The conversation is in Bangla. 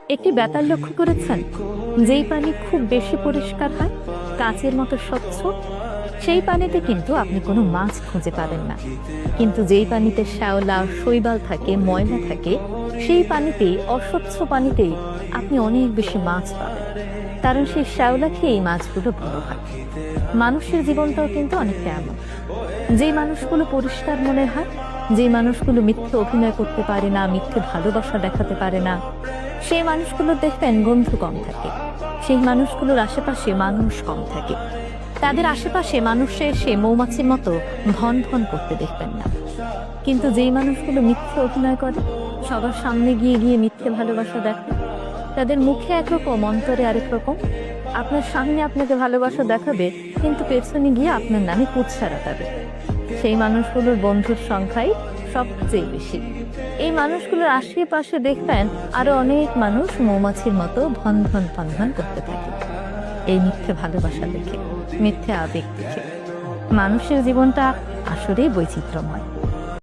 একটি ব্যাপার লক্ষ্য করেছেন, যেই পানি খুব বেশি পরিষ্কার হয়, কাঁচের মতো স্বচ্ছ, সেই পানিতে কিন্তু আপনি কোনো মাছ খুঁজে পাবেন না। কিন্তু যেই পানিতে শ্যাওলা শৈবাল থাকে, ময়লা থাকে, সেই পানিতেই, অস্বচ্ছ পানিতেই আপনি অনেক বেশি মাছ পাবেন। কারণ সেই শ্যাওলা খেয়েই মাছগুলো বড় হয়। মানুষের জীবনটাও কিন্তু অনেকটা এমন। যে মানুষগুলো পরিষ্কার মনে হয়, যে মানুষগুলো মিথ্যে অভিনয় করতে পারে না, মিথ্যে ভালোবাসা দেখাতে পারে না, সেই মানুষগুলো দেখবেন বন্ধু কম থাকে। সেই মানুষগুলোর আশেপাশে মানুষ কম থাকে। তাদের আশেপাশে মানুষে এসে মৌমাছির মতো ভন ভন করতে দেখবেন না। কিন্তু যেই মানুষগুলো মিথ্যে অভিনয় করে, সবার সামনে গিয়ে গিয়ে মিথ্যে ভালোবাসা দেখে, তাদের মুখে একরকম, অন্তরে আরেক রকম। আপনার সামনে আপনাকে ভালোবাসা দেখাবে, কিন্তু পেছনে গিয়ে আপনার নামে কুৎসা রাখাবে। সেই মানুষগুলোর বন্ধুর সংখ্যাই সবচেয়ে বেশি। এই মানুষগুলোর আশেপাশে দেখবেন আরো অনেক মানুষ মৌমাছির মতো ভন ভন ভন ভন করতে থাকে, এই মিথ্যে ভালোবাসা দেখে, মিথ্যে আবেগ দেখে। মানুষের জীবনটা আসলেই বৈচিত্র্যময়।